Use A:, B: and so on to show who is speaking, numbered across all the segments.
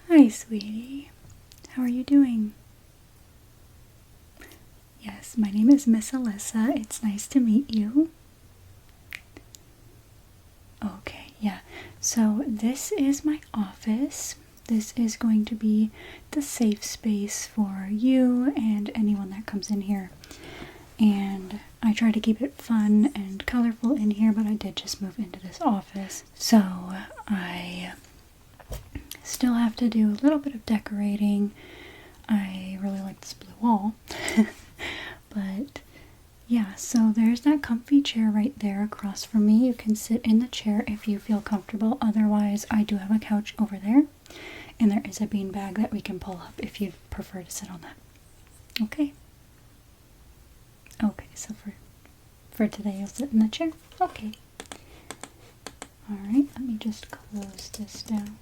A: Hi, sweetie. How are you doing? Yes, my name is Miss Alyssa. It's nice to meet you. Okay, yeah. So this is my office. This is going to be the safe space for you and anyone that comes in here. And I try to keep it fun and colorful in here, but I did just move into this office. So I still have to do a little bit of decorating. I really like this blue wall. But yeah, so there's that comfy chair right there across from me. You can sit in the chair if you feel comfortable. Otherwise, I do have a couch over there. And there is a beanbag that we can pull up if you prefer to sit on that. Okay. Okay, so for today you'll sit in the chair? Okay. Alright, let me just close this down.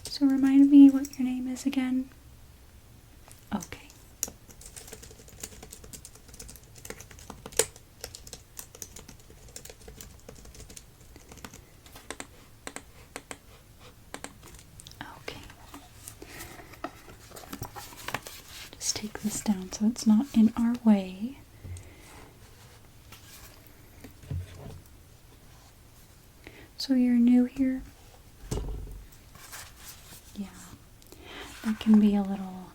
A: So remind me what your name is again? Okay. Okay. Just take this down so it's not in our way. So you're new here? Yeah. That can be a little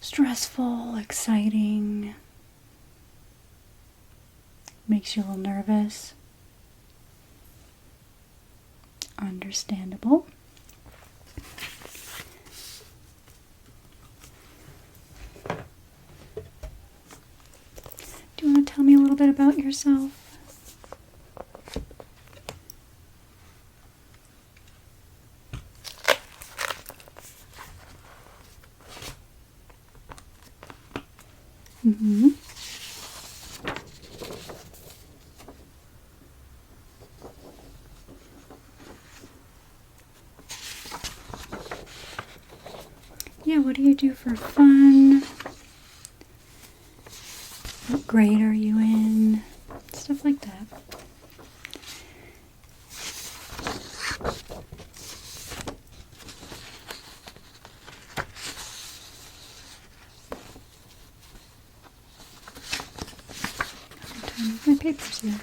A: stressful, exciting, makes you a little nervous. Understandable. Do you want to tell me a little bit about yourself? Mm-hmm. Yeah, what do you do for fun? What grade are you in? Stuff like that. My papers here.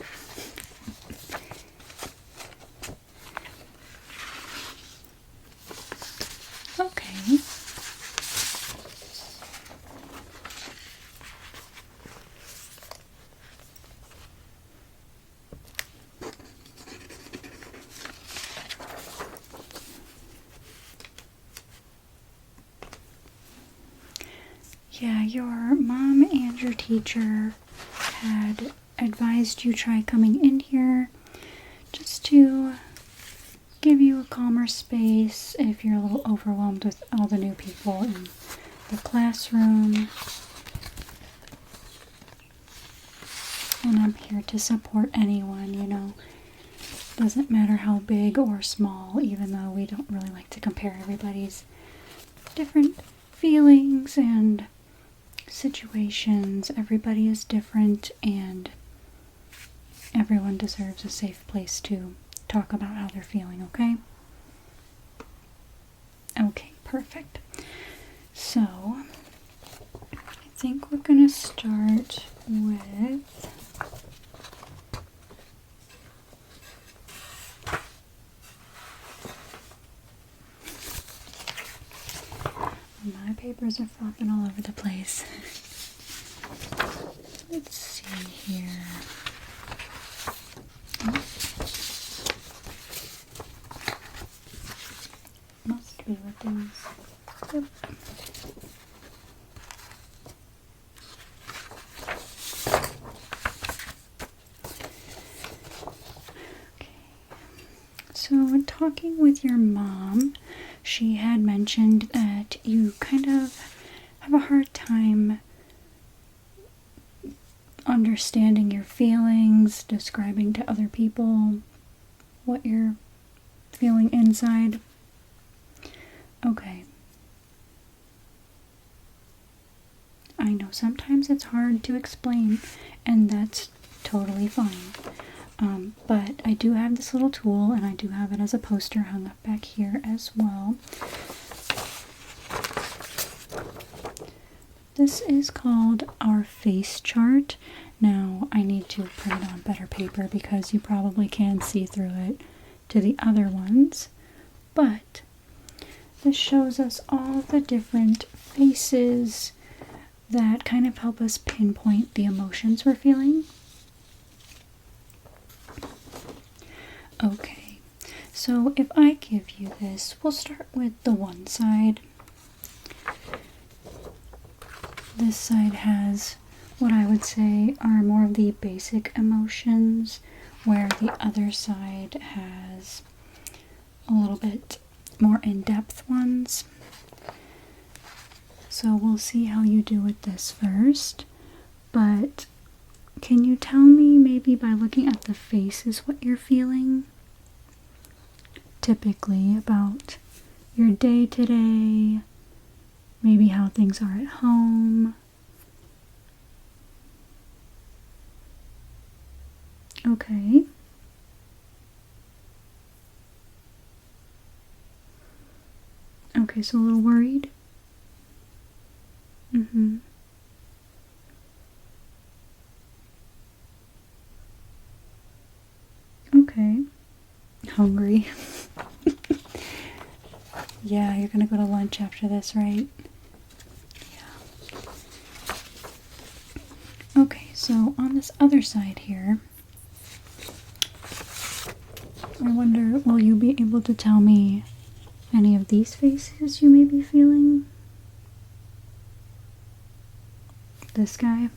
A: Okay. Yeah, your mom and your teacher had advised you try coming in here just to give you a calmer space if you're a little overwhelmed with all the new people in the classroom. And I'm here to support anyone, you know. Doesn't matter how big or small, even though we don't really like to compare everybody's different feelings and situations. Everybody is different, and everyone deserves a safe place to talk about how they're feeling, okay? Okay, perfect. So, I think we're going to start with my papers are flopping all over the place. Let's see here. Must be with these. Yep. Okay. So, talking with your mom, she had mentioned that you kind of have a hard time understanding your feelings, describing to other people what you're feeling inside. Okay. I know sometimes it's hard to explain, and that's totally fine. But I do have this little tool, and I do have it as a poster hung up back here as well. This is called our face chart. Now, I need to print it on better paper because you probably can see through it to the other ones. But this shows us all the different faces that kind of help us pinpoint the emotions we're feeling. Okay, so if I give you this, we'll start with the one side. This side has what I would say are more of the basic emotions, where the other side has a little bit more in-depth ones. So we'll see how you do with this first, but can you tell me maybe by looking at the faces what you're feeling? Typically about your day today, maybe how things are at home. Okay. Okay, so a little worried? Mm-hmm. Okay. Hungry. Yeah, you're gonna go to lunch after this, right? Yeah. Okay, so on this other side here, I wonder, will you be able to tell me any of these faces you may be feeling? This guy?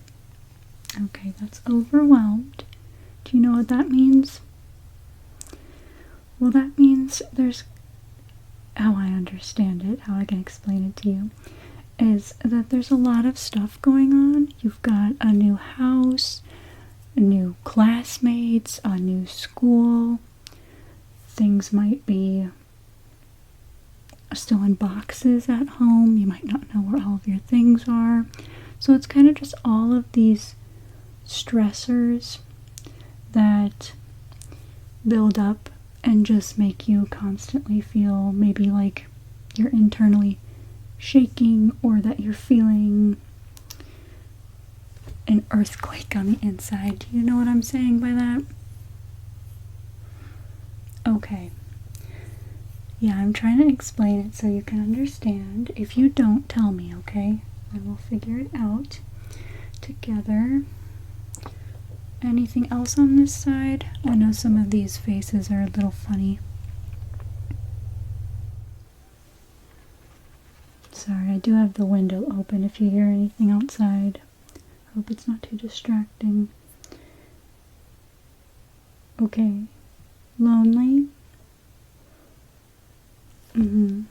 A: Okay, that's overwhelmed. Do you know what that means? Well, that means there's, how I understand it, how I can explain it to you, is that there's a lot of stuff going on. You've got a new house, new classmates, a new school. Things might be still in boxes at home. You might not know where all of your things are. So it's kind of just all of these stressors that build up and just make you constantly feel maybe like you're internally shaking, or that you're feeling an earthquake on the inside. Do you know what I'm saying by that? Okay. Yeah, I'm trying to explain it so you can understand. If you don't, tell me, okay? And we'll figure it out together. Anything else on this side? I know some of these faces are a little funny. Sorry, I do have the window open if you hear anything outside. Hope it's not too distracting. Okay. Lonely? Mm-hmm.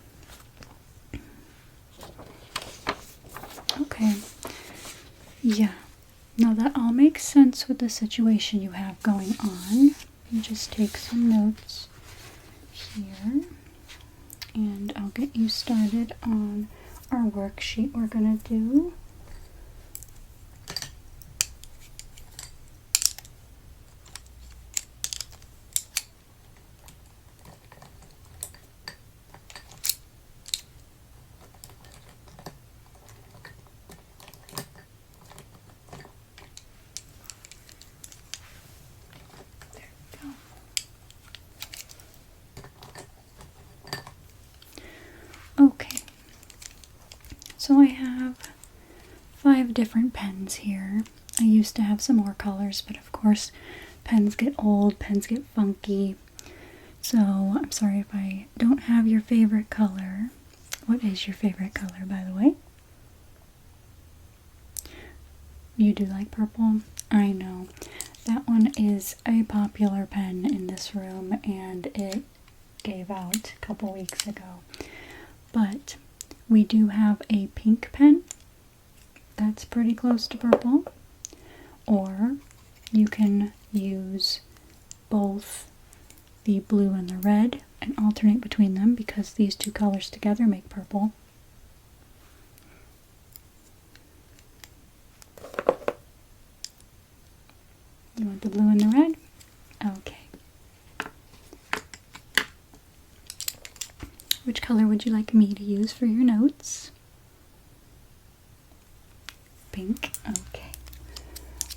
A: Okay. Yeah. Now that all makes sense with the situation you have going on. Let me just take some notes here, and I'll get you started on our worksheet we're going to do. Okay, so I have 5 different pens here. I used to have some more colors, but of course pens get old, pens get funky. So I'm sorry if I don't have your favorite color. What is your favorite color, by the way? You do like purple? I know. That one is a popular pen in this room, and it gave out a couple weeks ago. But we do have a pink pen that's pretty close to purple, or you can use both the blue and the red and alternate between them, because these two colors together make purple. You want the blue and the red? color would you like me to use for your notes? Pink. Okay.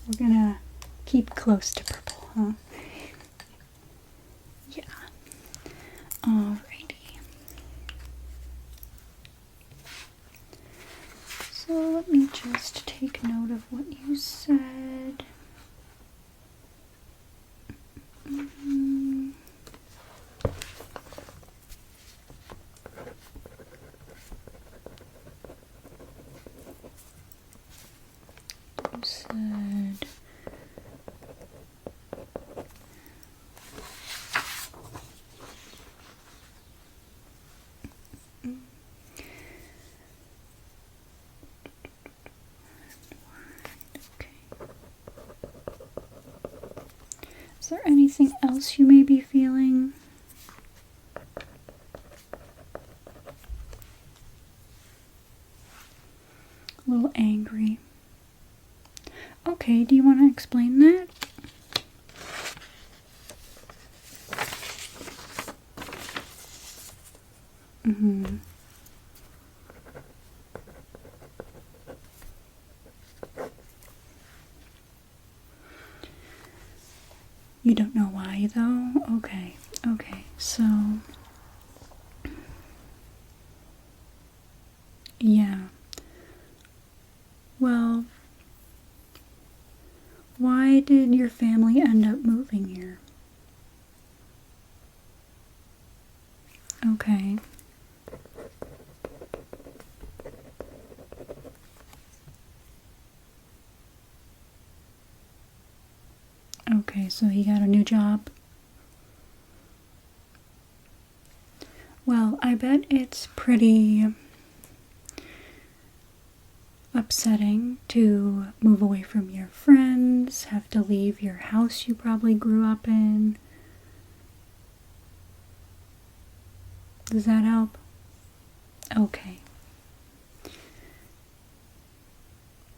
A: We're gonna keep close to purple, huh? Yeah. Alrighty. So let me just take note of what you said. You said okay. Is there anything else you may be feeling? A little angry. Okay, do you want to explain that? Mm-hmm. You don't know why, though? Okay, okay, so... yeah. Well, why did your family end up moving here? Okay. Okay, so he got a new job. Well, I bet it's pretty upsetting to move away from your friends, have to leave your house you probably grew up in. Does that help? Okay.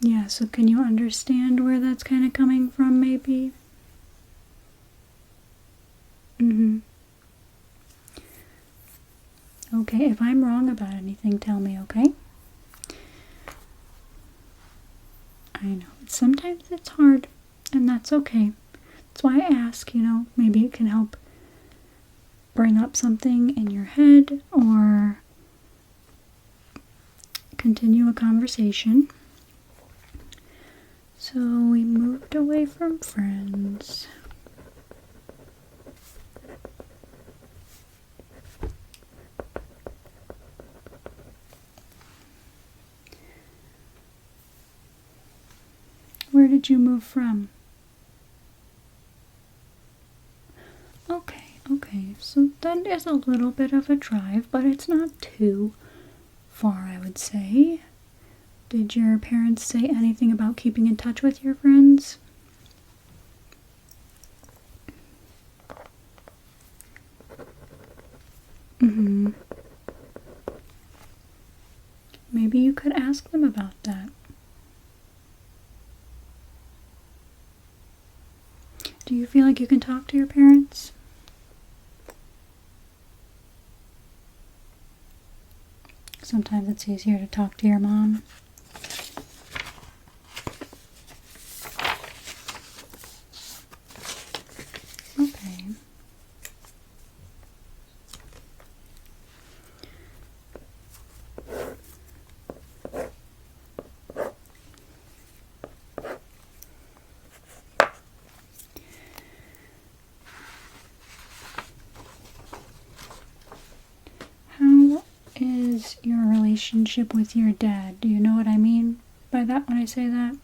A: Yeah, so can you understand where that's kind of coming from, maybe? Mm-hmm. Okay, if I'm wrong about anything, tell me, okay? I know. Sometimes it's hard, and that's okay. That's why I ask, maybe it can help bring up something in your head or continue a conversation. So we moved away from friends. Where did you move from? Okay, so that is a little bit of a drive, but it's not too far, I would say. Did your parents say anything about keeping in touch with your friends? Mm-hmm. Maybe you could ask them about that. Do you feel like you can talk to your parents? Sometimes it's easier to talk to your mom. Okay. How is your relationship with your dad? Do you know what I mean by that when I say that?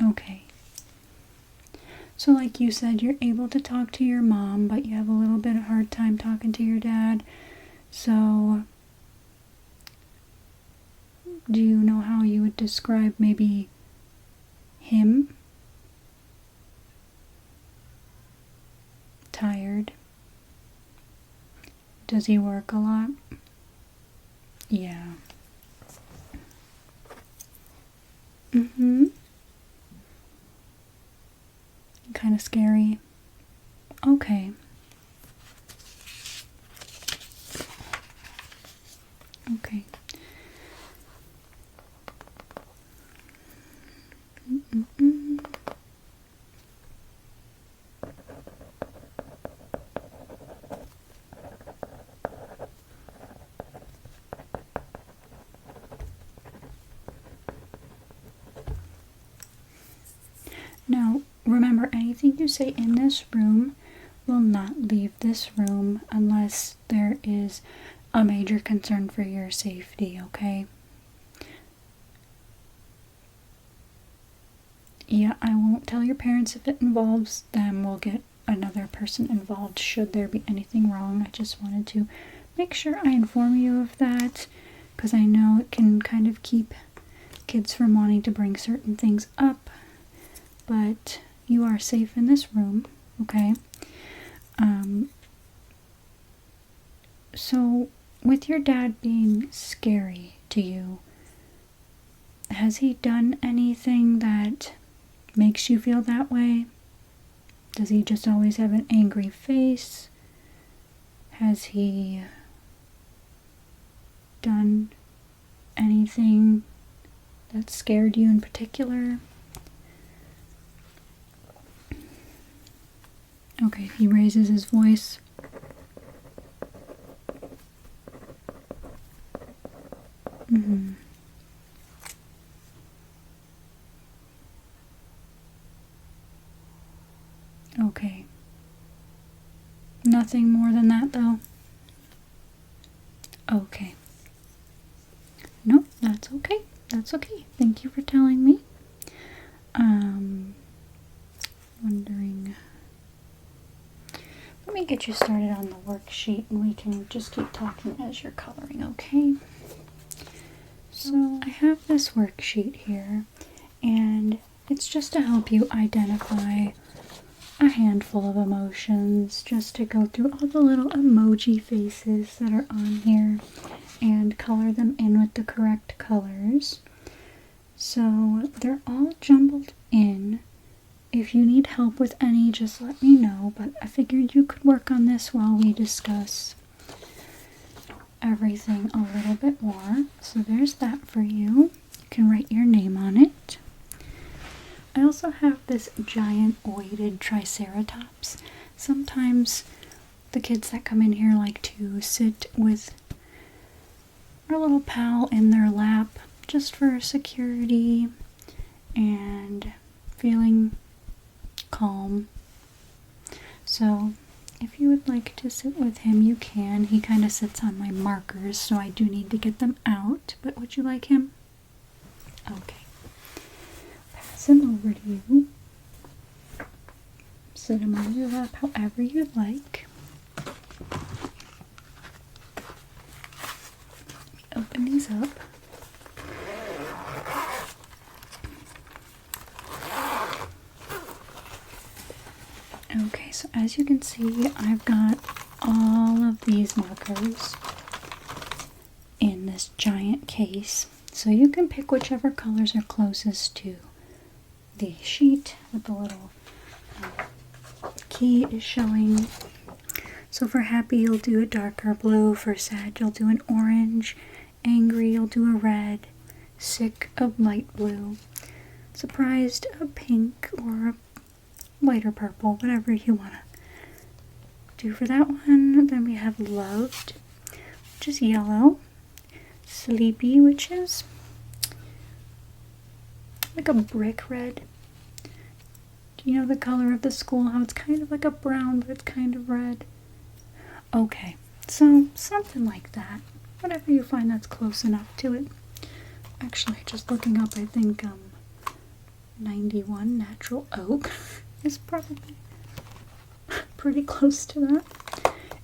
A: Okay. So like you said, you're able to talk to your mom, but you have a little bit of hard time talking to your dad. So do you know how you would describe maybe him? Tired. Does he work a lot? Yeah. Mm-hmm. Kind of scary. Okay. Okay. Mm-mm-mm. Now, remember, anything you say in this room will not leave this room unless there is a major concern for your safety, okay? Yeah, I won't tell your parents if it involves them. We'll get another person involved should there be anything wrong. I just wanted to make sure I inform you of that because I know it can kind of keep kids from wanting to bring certain things up. But you are safe in this room, okay? So, with your dad being scary to you, has he done anything that makes you feel that way? Does he just always have an angry face? Has he done anything that scared you in particular? Okay, he raises his voice. Mm-hmm. Okay. Nothing more than that, though? Okay. No, that's okay. That's okay. Thank you for telling me. Wondering. Let me get you started on the worksheet and we can just keep talking as you're coloring, okay? So I have this worksheet here, and it's just to help you identify a handful of emotions, just to go through all the little emoji faces that are on here and color them in with the correct colors. So they're all jumbled in. If you need help with any, just let me know, but I figured you could work on this while we discuss everything a little bit more. So there's that for you. You can write your name on it. I also have this giant weighted triceratops. Sometimes the kids that come in here like to sit with our little pal in their lap just for security and feeling calm. So if you would like to sit with him, you can. He kind of sits on my markers, so I do need to get them out. But would you like him? Okay. Pass him over to you. Sit him on your lap however you'd like. Let me open these up. Okay, so as you can see, I've got all of these markers in this giant case. So you can pick whichever colors are closest to the sheet with the little key is showing. So for happy, you'll do a darker blue. For sad, you'll do an orange. Angry, you'll do a red. Sick, a light blue. Surprised, a pink or a lighter purple, whatever you want to do for that one. Then we have loved, which is yellow. Sleepy, which is like a brick red. Do you know the color of the school? How it's kind of like a brown, but it's kind of red. Okay, so something like that. Whatever you find that's close enough to it. Actually, just looking up, I think 91 natural oak is probably pretty close to that,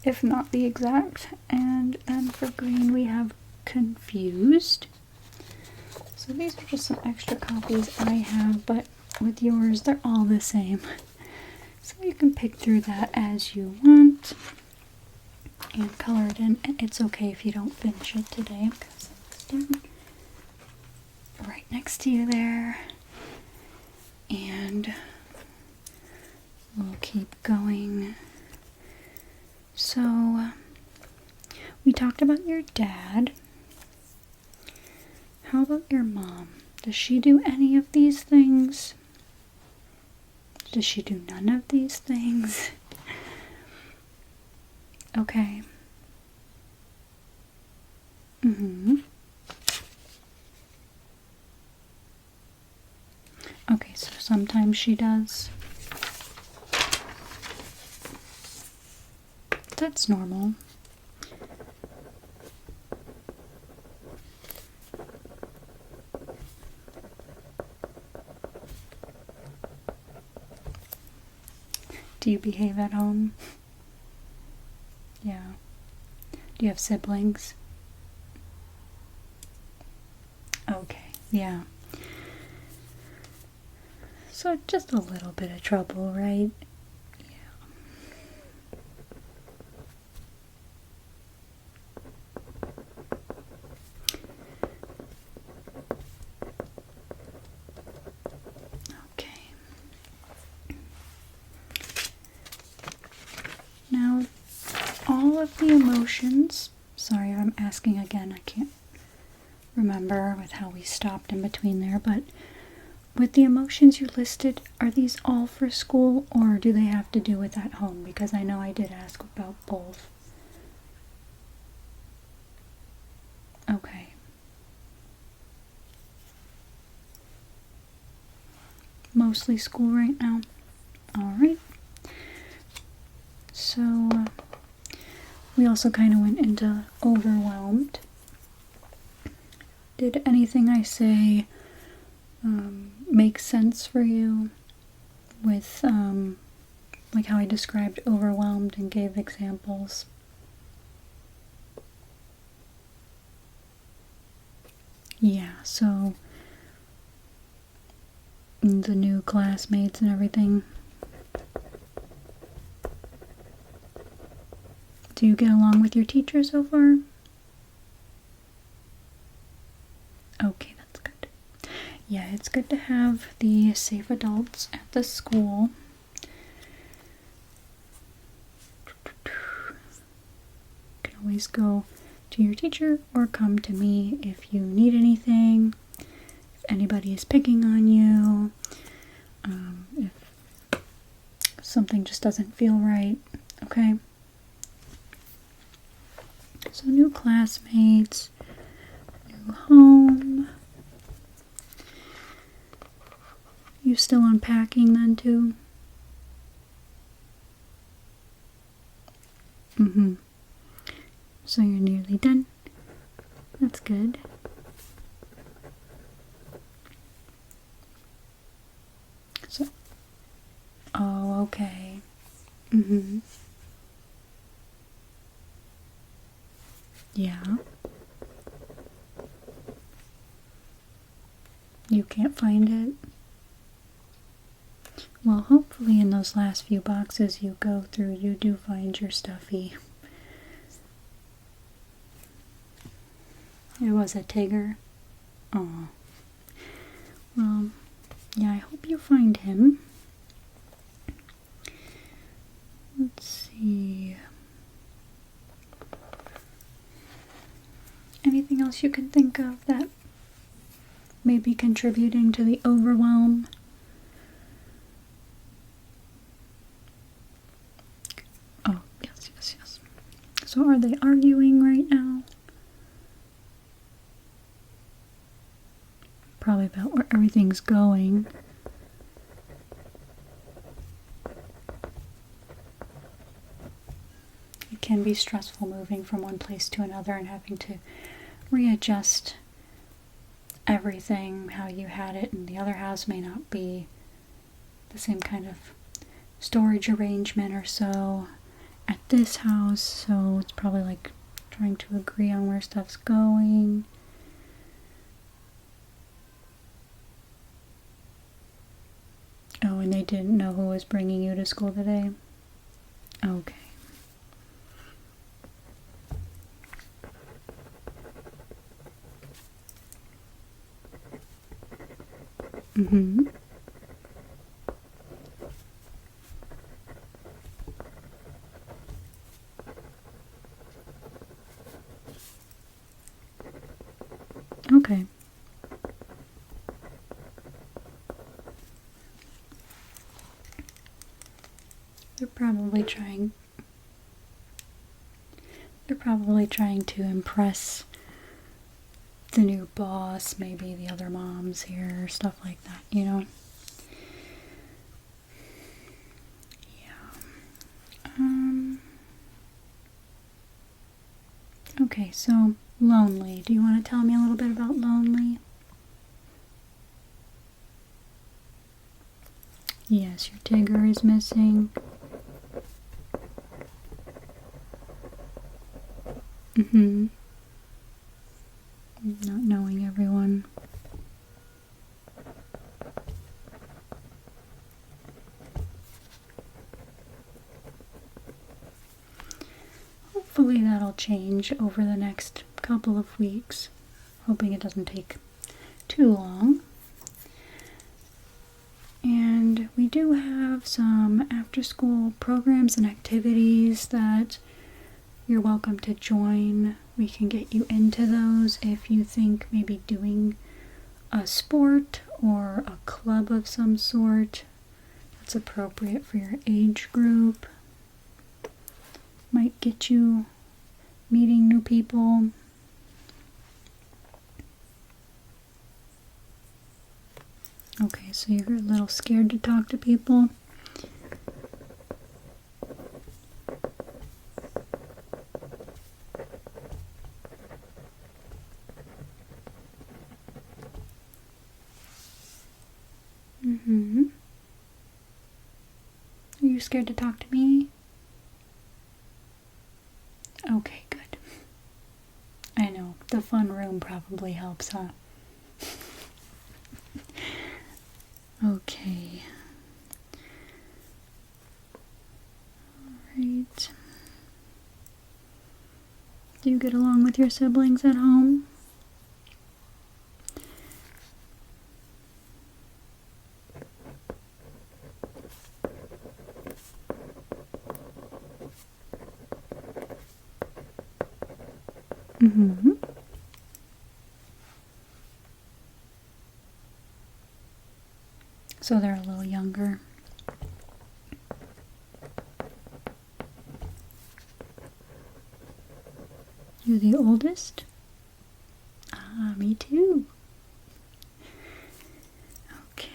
A: if not the exact. And then for green we have confused. So these are just some extra copies I have, but with yours they're all the same. So you can pick through that as you want and color it in. And it's okay if you don't finish it today because it's down right next to you there. And we'll keep going So, we talked about your dad. How about your mom? Does she do any of these things? Does she do none of these things? Okay. Okay, so sometimes she does. That's normal. Do you behave at home? Yeah. Do you have siblings? Okay, yeah. So just a little bit of trouble, right? Yeah. Okay. Now, all of the emotions, sorry I'm asking again, I can't remember with how we stopped in between there, but with the emotions you listed, are these all for school or do they have to do with at home? Because I know I did ask about both. Okay. Mostly school right now? Alright. So, we also kind of went into overwhelmed. Did anything I say make sense for you with like how I described overwhelmed and gave examples? Yeah, so the new classmates and everything. Do you get along with your teacher so far? Okay, that's good. Yeah, it's good to have the safe adults at the school. You can always go to your teacher or come to me if you need anything, if anybody is picking on you, if something just doesn't feel right, okay? So new classmates, new home. You still unpacking then too? So you're nearly done. That's good. So, oh, okay. Yeah. You can't find it? Well, hopefully in those last few boxes you go through, you do find your stuffy. It was a Tigger. Oh. Well, yeah, I hope you find him. Let's see. Anything else you can think of that may be contributing to the overwhelm? Oh, yes. So are they arguing right now? Probably about where everything's going. It can be stressful moving from one place to another and having to readjust everything how you had it, and the other house may not be the same kind of storage arrangement or so at this house, so it's probably like trying to agree on where stuff's going. Oh, and they didn't know who was bringing you to school today? Okay. they're probably trying. They're probably trying to impress the new boss, maybe the other moms here, stuff like that, you know? Yeah. Okay, so lonely. Do you want to tell me a little bit about lonely? Yes, your Tigger is missing. Mm-hmm. Not knowing everyone. Hopefully that'll change over the next couple of weeks. Hoping it doesn't take too long. And we do have some after-school programs and activities that you're welcome to join. We can get you into those if you think maybe doing a sport or a club of some sort that's appropriate for your age group. Might get you meeting new people. Okay, so you're a little scared to talk to people. Mm-hmm. Are you scared to talk to me? Okay, good. I know, the fun room probably helps, huh? Okay. Alright. Do you get along with your siblings at home? Mm-hmm. So they're a little younger. You're the oldest? Ah, me too. Okay.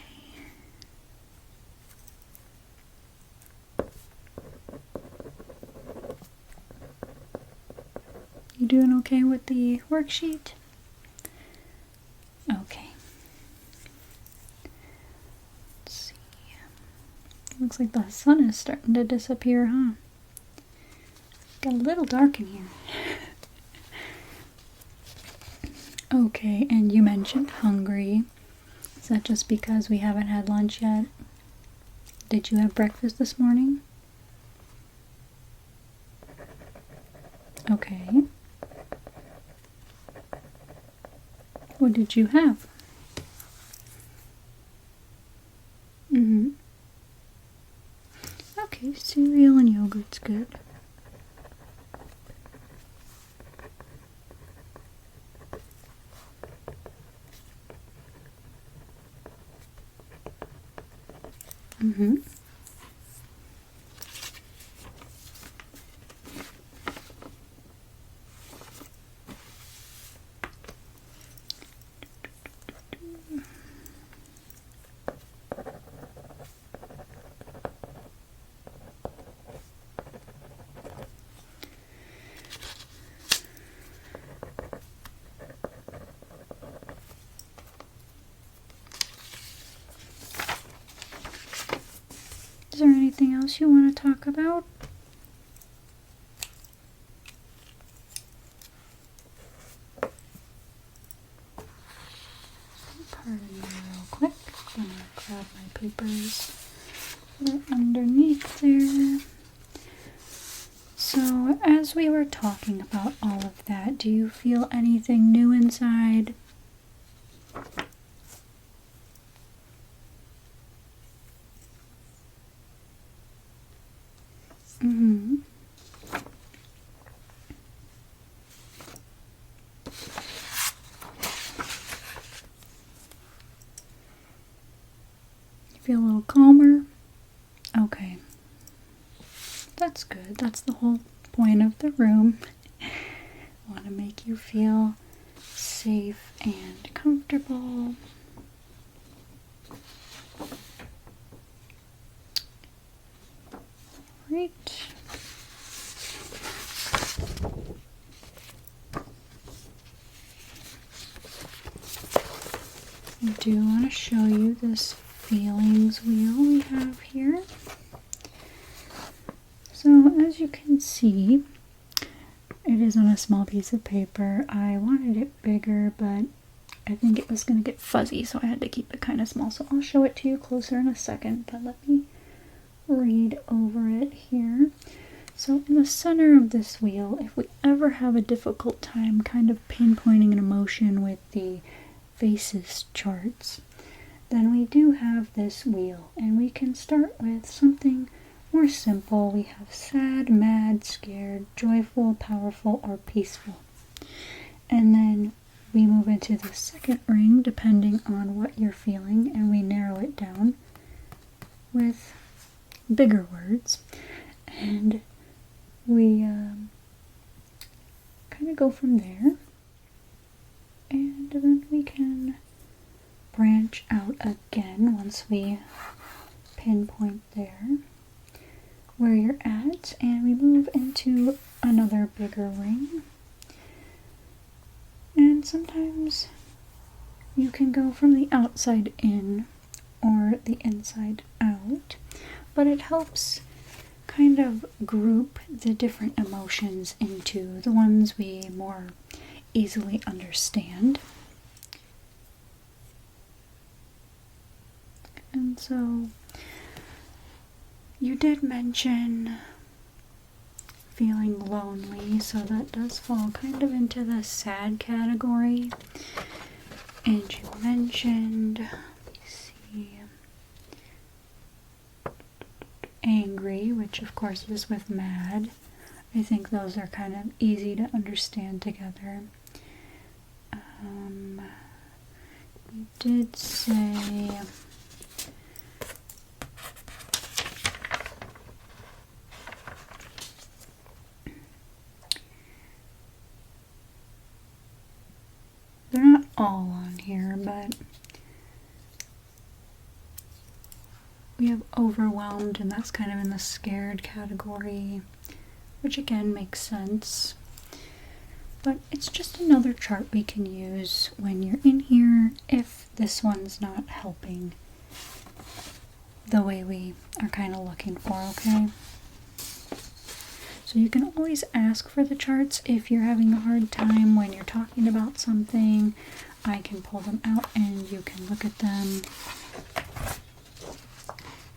A: You doing okay with the worksheet? Okay. Let's see. Looks like the sun is starting to disappear, huh? Got a little dark in here. Okay, and you mentioned hungry. Is that just because we haven't had lunch yet? Did you have breakfast this morning? Okay. What did you have? Mm-hmm. Okay, cereal and yogurt's good. Mm-hmm. Is there anything else you want to talk about? Pardon me real quick. I'm going to grab my papers. They're underneath there. So, as we were talking about all of that, do you feel anything new inside? Mm-hmm. You feel a little calmer? Okay. that's good. That's the whole point of the room. I want to make you feel safe and comfortable. Right. I do want to show you this feelings wheel we have here. So as you can see, it is on a small piece of paper. I wanted it bigger, but I think it was going to get fuzzy, so I had to keep it kind of small. So I'll show it to you closer in a second, but let me read over it here. So in the center of this wheel, if we ever have a difficult time kind of pinpointing an emotion with the faces charts, then we do have this wheel, and we can start with something more simple. We have sad, mad, scared, joyful, powerful, or peaceful. And then we move into the second ring depending on what you're feeling, and we narrow it down with bigger words. And we kind of go from there. And then we can branch out again once we pinpoint there where you're at, and we move into another bigger ring. And sometimes you can go from the outside in or the inside out, but it helps kind of group the different emotions into the ones we more easily understand. And so you did mention feeling lonely, so that does fall kind of into the sad category. And you mentioned, let me see, angry, which of course is with mad. I think those are kind of easy to understand together. You did say they're not all on here, but we have overwhelmed, and that's kind of in the scared category, which again makes sense. But it's just another chart we can use when you're in here if this one's not helping the way we are kind of looking for, okay? So you can always ask for the charts if you're having a hard time when you're talking about something. I can pull them out and you can look at them,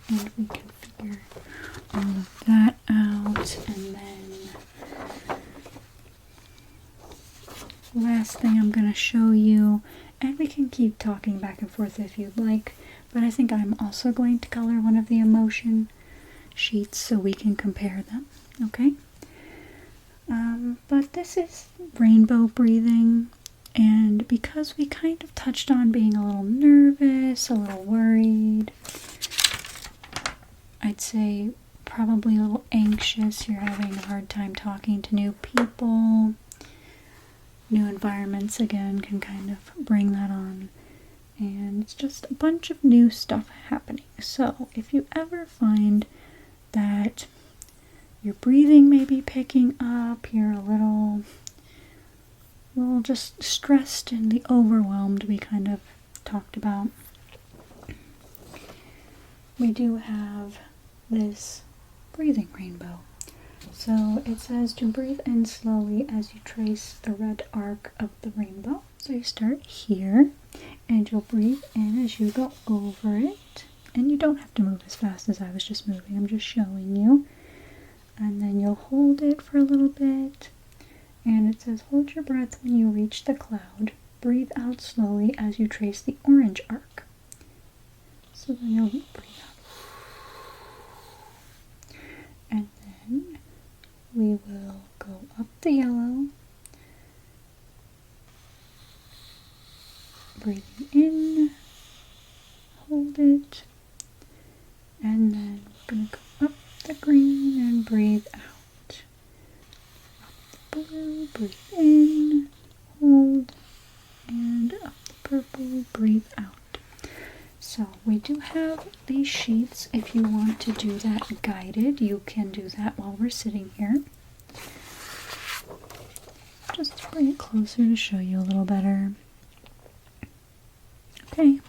A: and we can figure all of that out. And then last thing I'm going to show you, and we can keep talking back and forth if you'd like, but I think I'm also going to color one of the emotion sheets so we can compare them, okay? But this is rainbow breathing, and because we kind of touched on being a little nervous, a little worried, I'd say probably a little anxious, you're having a hard time talking to new people, new environments again can kind of bring that on, and it's just a bunch of new stuff happening. So if you ever find that your breathing may be picking up, you're a little just stressed and the overwhelmed we kind of talked about, we do have this breathing rainbow. So it says to breathe in slowly as you trace the red arc of the rainbow. So you start here and you'll breathe in as you go over it. And you don't have to move as fast as I was just moving, I'm just showing you. And then you'll hold it for a little bit. And it says hold your breath when you reach the cloud. Breathe out slowly as you trace the orange arc. So then you'll breathe out. And then we will go up the yellow, breathing in, hold it, and then we're going to go up the green and breathe out. Up the blue, breathe in, hold, and up the purple, breathe out. So we do have these sheets. If you want to do that guided, you can do that while we're sitting here. Just bring it closer to show you a little better. Okay.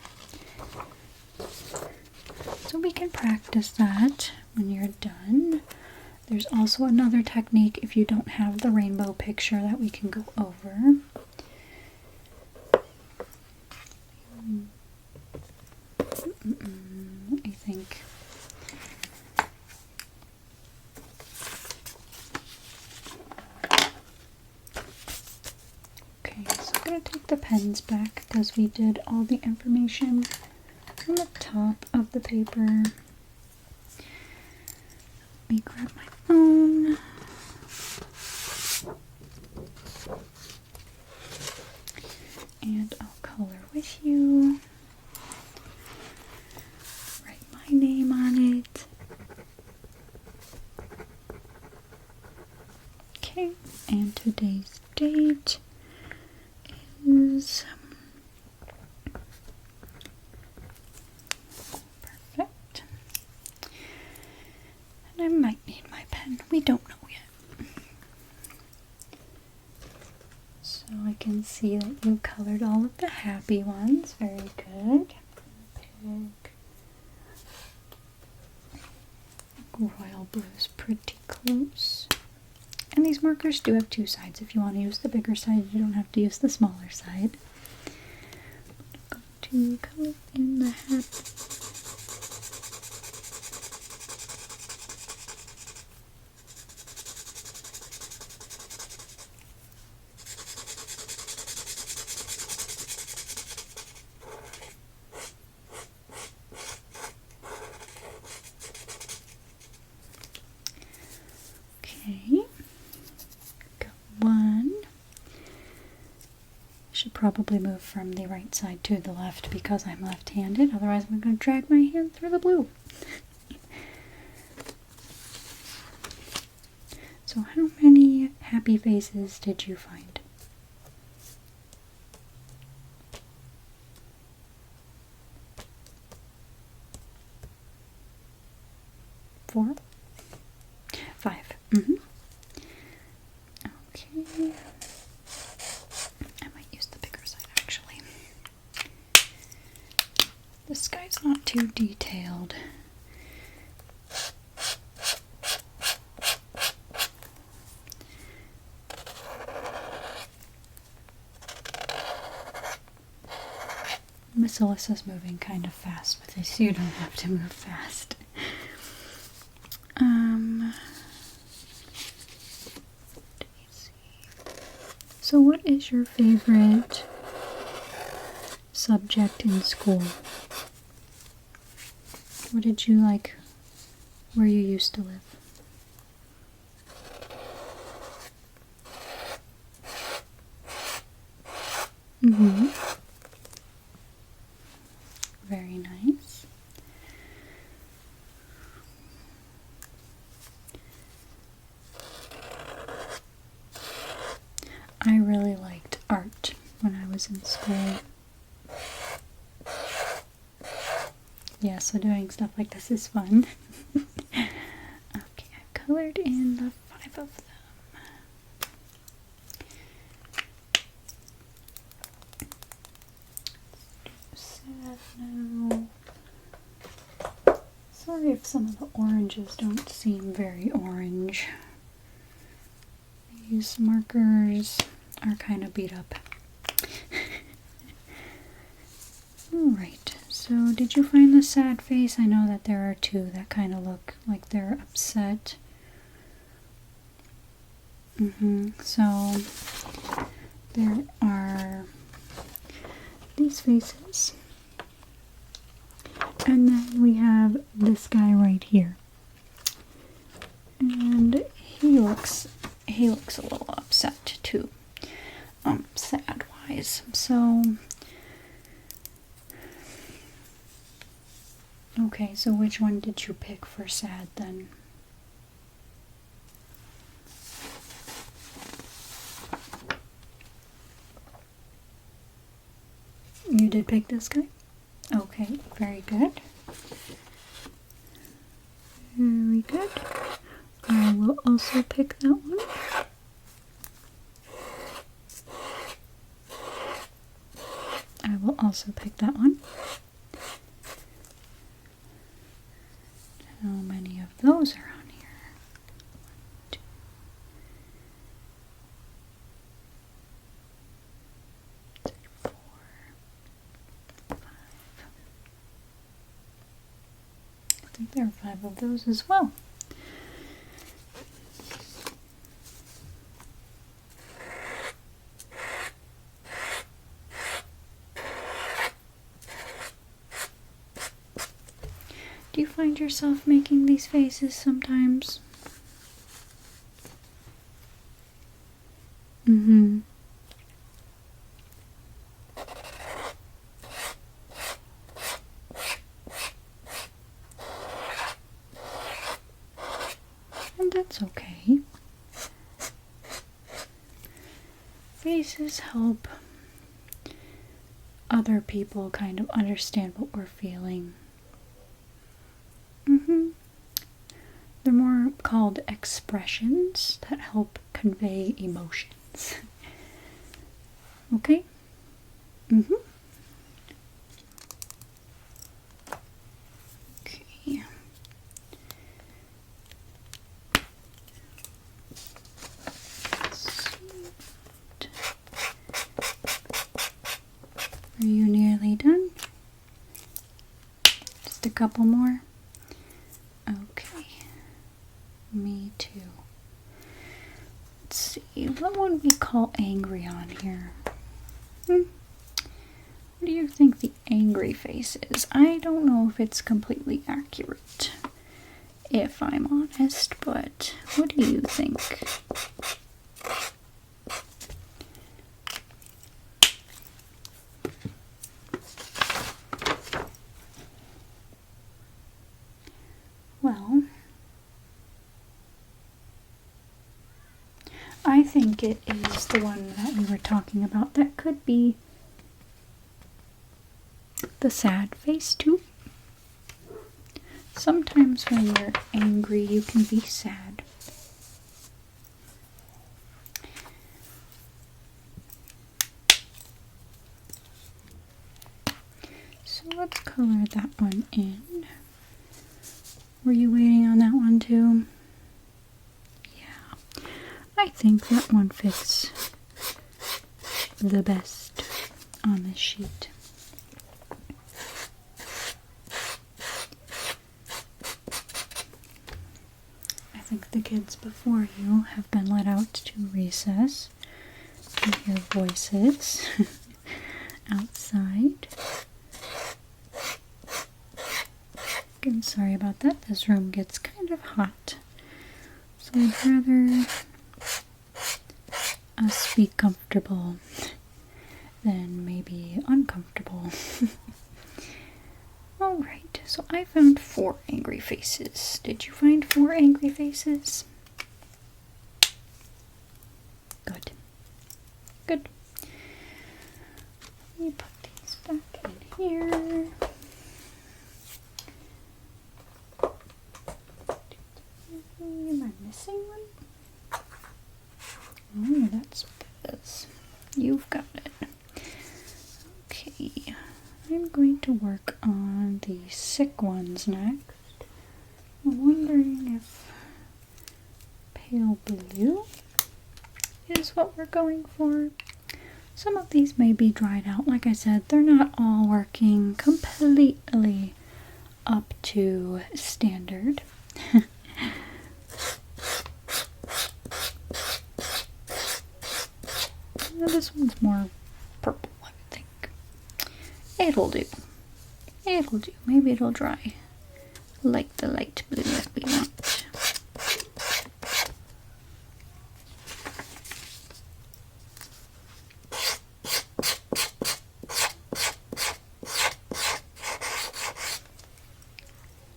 A: So we can practice that when you're done. There's also another technique if you don't have the rainbow picture that we can go over. I think. Okay, so I'm going to take the pens back because we did all the information on the top of the paper. Let me grab my phone. And I'll color with you. Write my name on it. Okay, and today's date is perfect. And I might need my pen. We don't know yet. So I can see that you colored all of the happy ones. Very good. Pick royal blue's pretty close. And these markers do have two sides. If you want to use the bigger side, you don't have to use the smaller side. I'm going to color in the happy. Okay. One. Should probably move from the right side to the left because I'm left-handed. Otherwise, I'm going to drag my hand through the blue. So how many happy faces did you find? 4? 5. Okay. I might use the bigger side actually. The sky's not too detailed. Miss Alyssa's moving kind of fast with this. You don't have to move fast. So what is your favorite subject in school? What did you like where you used to live? Very nice. I really liked art when I was in school. Yeah, so doing stuff like this is fun. Okay, I've colored in the 5 of them. Sad now. Sorry if some of the oranges don't seem very orange. These markers are kind of beat up. Alright, so did you find the sad face? I know that there are 2 that kind of look like they're upset. So there are these faces. And then we have this guy right here. And he looks a little upset too. Sad wise. So okay, so which one did you pick for sad then? did pick this guy? Okay, very good. Very good. I will also pick that one. I will also pick that one. How many of those are on here? 1, 2, 3, 4, 5. I think there are 5 of those as well. Do you find yourself making these faces sometimes? Mm-hmm. And that's okay. Faces help other people kind of understand what we're feeling. They're more called expressions that help convey emotions. Okay? Okay. Are you nearly done? Just a couple more? Okay. Me too. Let's see, what would we call angry on here? What do you think the angry face is? I don't know if it's completely accurate, if I'm honest, but what do you think? Well, I think it is the one that we were talking about. That could be the sad face too. Sometimes when you're angry, you can be sad. So let's color that one in. Were you waiting on that one too? Yeah, I think that one fits the best on this sheet. I think the kids before you have been let out to recess. You hear voices outside. I'm sorry about that. This room gets kind of hot. So I'd rather us be comfortable than maybe uncomfortable. Alright, so I found 4 angry faces. Did you find 4 angry faces? Good. Good. Let me put these back in here. Am I missing one? Oh, that's what that is. You've got it. Okay, I'm going to work on the sick ones next. I'm wondering if pale blue is what we're going for. Some of these may be dried out. Like I said, they're not all working completely up to standard. This one's more purple, I think. It'll do. It'll do. Maybe it'll dry like the light blue that we want.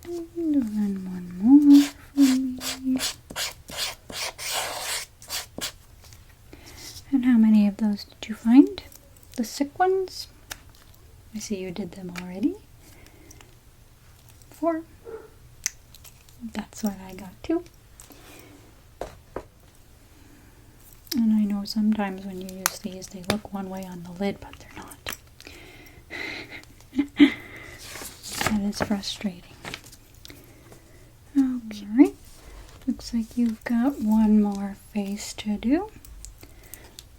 A: And then one more for me. And how many of those did you find? The sick ones? I see you did them already. 4. That's what I got too. And I know sometimes when you use these, they look one way on the lid, but they're not. That is frustrating. Okay, looks like you've got one more face to do.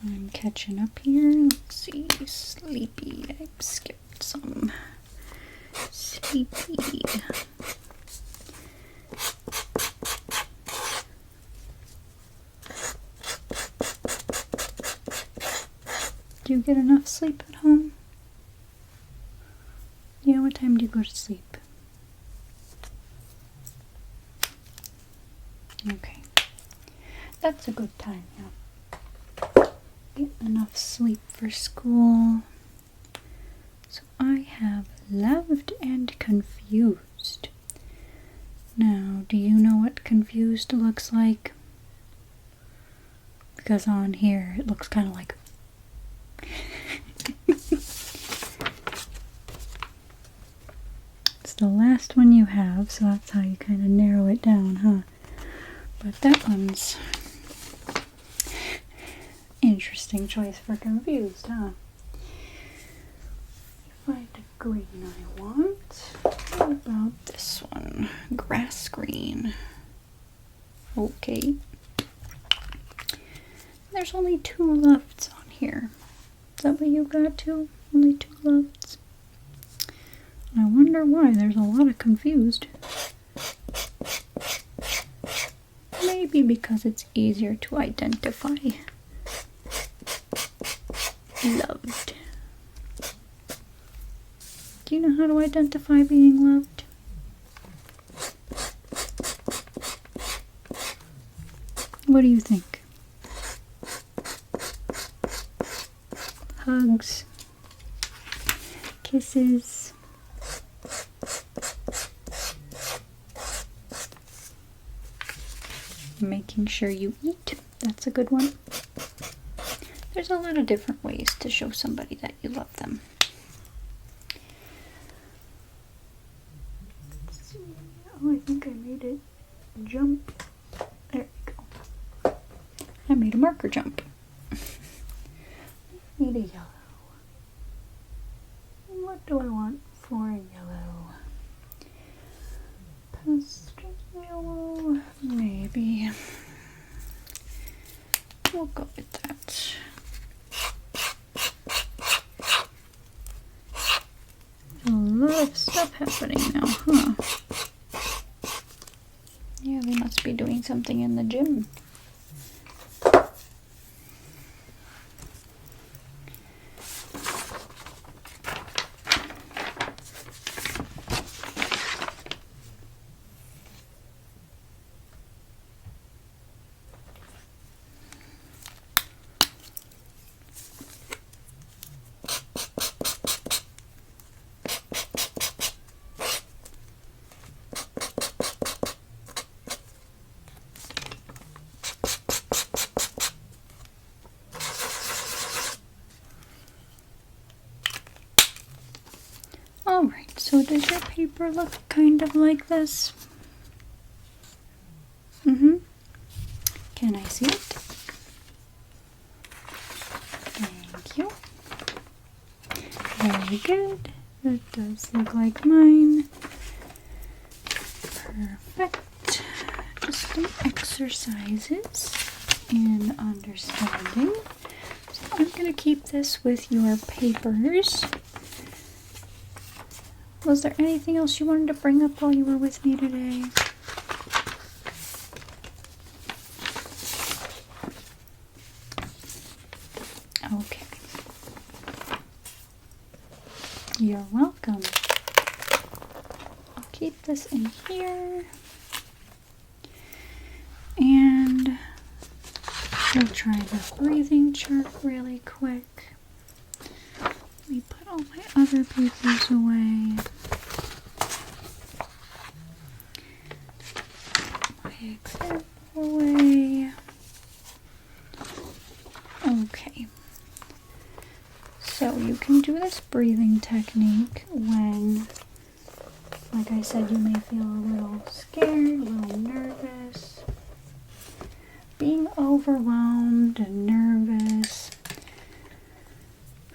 A: I'm catching up here. Let's see, sleepy. I skipped some. Sleepy. Do you get enough sleep at home? Yeah, what time do you go to sleep? Okay. That's a good time, yeah. Get enough sleep for school. So I have loved and confused. Now, do you know what confused looks like? Because on here it looks kind of like it's the last one you have, so that's how you kind of narrow it down, huh? But that one's interesting choice for confused, huh? Find a green I want. What about this one? Grass green. Okay. There's only 2 lefts on here. Is that what you got too? Only 2 lefts? I wonder why. There's a lot of confused. Maybe because it's easier to identify. Loved. Do you know how to identify being loved? What do you think? Hugs, kisses, making sure you eat. That's a good one. There's a lot of different ways to show somebody that you love them. Let's see. Oh, I think I made it jump. There we go. I made a marker jump. Need a yellow. What do I want for a yellow? Pastel yellow, maybe. We'll go with that. A lot of stuff happening now, huh? Yeah, they must be doing something in the gym. Alright, so does your paper look kind of like this? Can I see it? Thank you. Very good. That does look like mine. Perfect. Just some exercises in understanding. So I'm going to keep this with your papers. Was there anything else you wanted to bring up while you were with me today? Okay. You're welcome. I'll keep this in here. And we'll try the breathing chart really quick. Let me put all my other papers away. My example away. Okay. So you can do this breathing technique when, like I said, you may feel a little scared, a little nervous, being overwhelmed and nervous.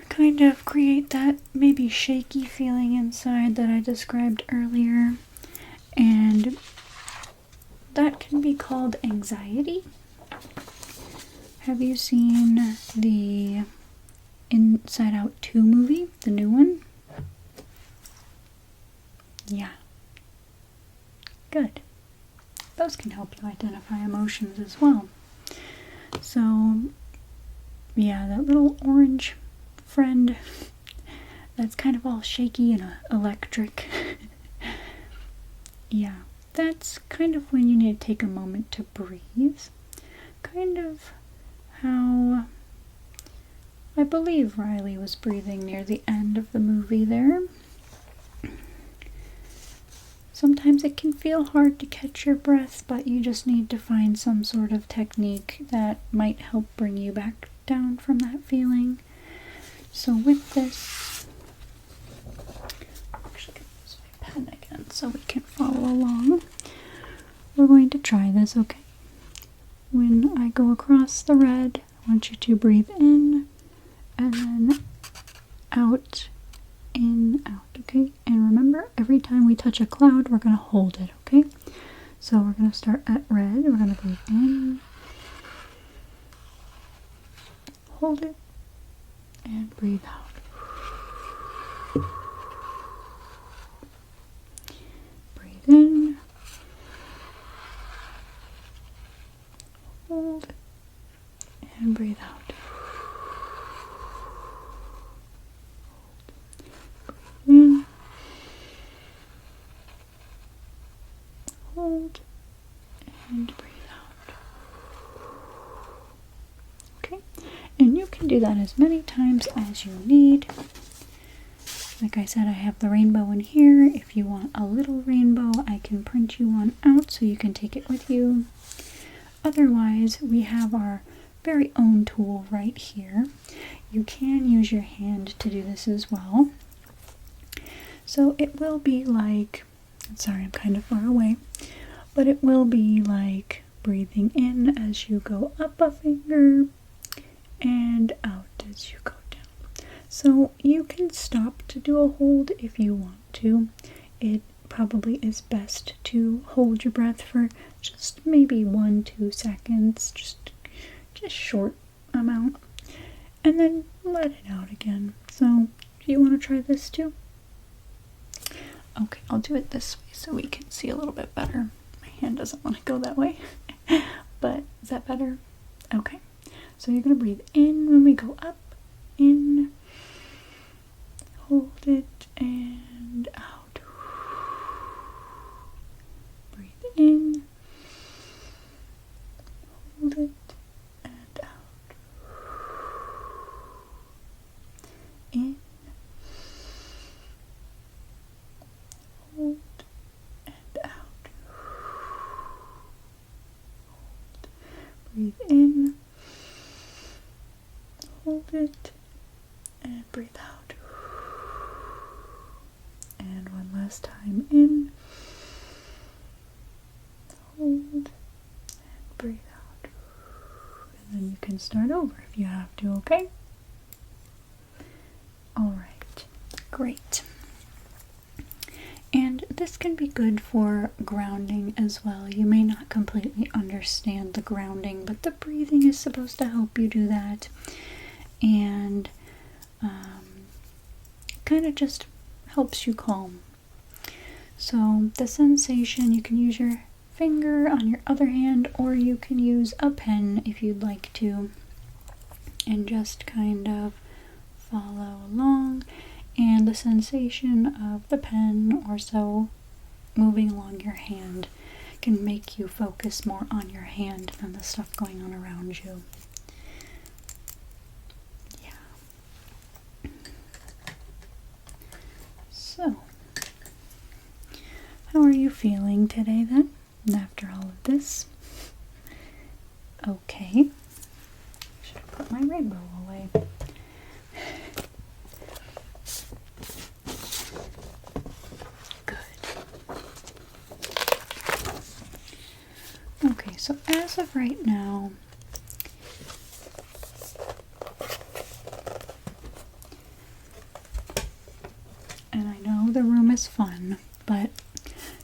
A: Kind of create that maybe shaky feeling inside that I described earlier, and that can be called anxiety. Have you seen the Inside Out 2 movie, the new one? Yeah. Good. Those can help you identify emotions as well. So, yeah, that little orange friend that's kind of all shaky and electric. Yeah, that's kind of when you need to take a moment to breathe. Kind of how I believe Riley was breathing near the end of the movie there. Sometimes it can feel hard to catch your breath, but you just need to find some sort of technique that might help bring you back down from that feeling. So with this, I'm actually going to use my pen again so we can follow along. We're going to try this, okay? When I go across the red, I want you to breathe in and then out, in, out, okay? And remember, every time we touch a cloud, we're going to hold it, okay? So we're going to start at red. We're going to breathe in, hold it, and breathe out. Breathe in, hold, and breathe out. In, hold, and breathe out. Okay, and you can do that as many times as you need. Like I said, I have the rainbow in here. If you want a little rainbow, I can print you one out so you can take it with you. Otherwise, we have our very own tool right here. You can use your hand to do this as well. So it will be like, sorry, I'm kind of far away, but it will be like breathing in as you go up a finger and out as you go down. So you can stop to do a hold if you want to. It probably is best to hold your breath for just maybe 1-2 seconds, just short amount, and then let it out again. So do you want to try this too? Okay, I'll do it this way so we can see a little bit better. My hand doesn't want to go that way. But is that better? Okay. So you're going to breathe in when we go up, in, hold it, and out. Breathe in, hold it, and out. In, hold, and out. Hold. Breathe in, hold it, and breathe out. And one last time, in, hold, and breathe out. And then you can start over if you have to, okay? Alright, great. And this can be good for grounding as well. You may not completely understand the grounding, but the breathing is supposed to help you do that. And kind of just helps you calm. So the sensation, you can use your finger on your other hand, or you can use a pen if you'd like to, and just kind of follow along. And the sensation of the pen or so moving along your hand can make you focus more on your hand than the stuff going on around you. Yeah. So, how are you feeling today then, after all of this? Okay. Should have put my rainbow away. so as of right now, and I know the room is fun, but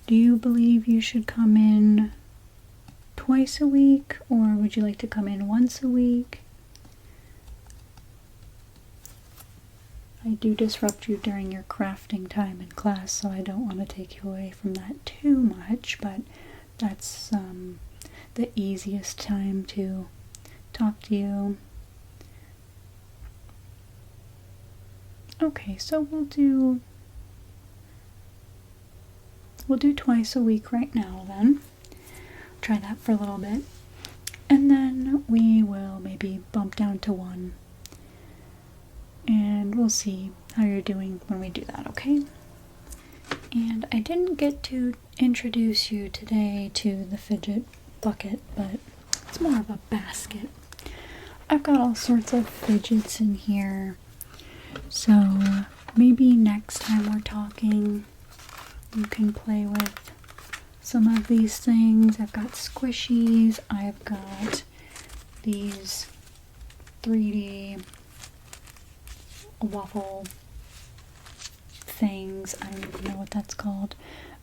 A: do you believe you should come in twice a week, or would you like to come in once a week? I do disrupt you during your crafting time in class, so I don't want to take you away from that too much, but that's the easiest time to talk to you. Okay, so we'll do twice a week right now then. Try that for a little bit. And then we will maybe bump down to one. And we'll see how you're doing when we do that, okay? And I didn't get to introduce you today to the fidget bucket, but it's more of a basket. I've got all sorts of fidgets in here. So maybe next time we're talking, you can play with some of these things. I've got squishies. I've got these 3D waffle things. I don't even know what that's called.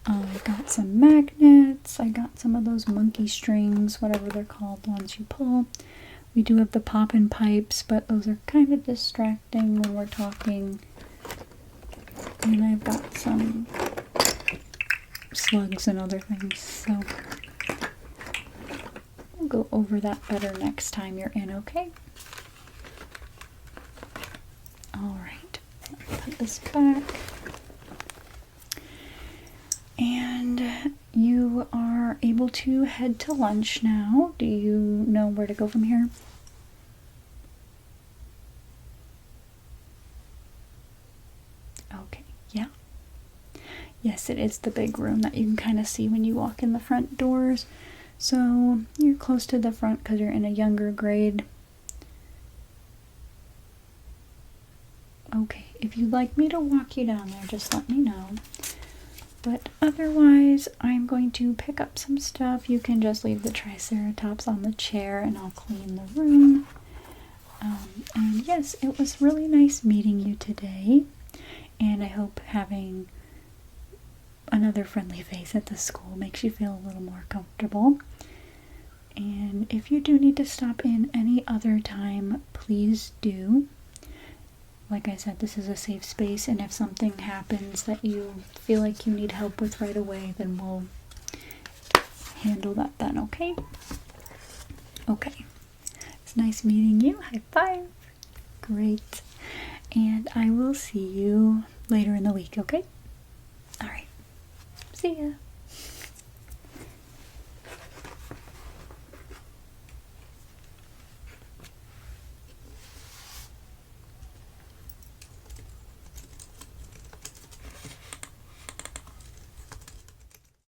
A: I got some magnets. I got some of those monkey strings, whatever they're called, the ones you pull. We do have the poppin' pipes, but those are kind of distracting when we're talking. And I've got some slugs and other things, so we'll go over that better next time you're in, okay? Alright, put this back. And you are able to head to lunch now. Do you know where to go from here? Okay, yeah. Yes, it is the big room that you can kind of see when you walk in the front doors. So you're close to the front because you're in a younger grade. Okay, if you'd like me to walk you down there, just let me know. But otherwise, I'm going to pick up some stuff. You can just leave the Triceratops on the chair and I'll clean the room. And yes, it was really nice meeting you today. And I hope having another friendly face at the school makes you feel a little more comfortable. And if you do need to stop in any other time, please do. Like I said, this is a safe space, and if something happens that you feel like you need help with right away, then we'll handle that then, okay? Okay. It's nice meeting you. High five. Great. And I will see you later in the week, okay? Alright. See ya.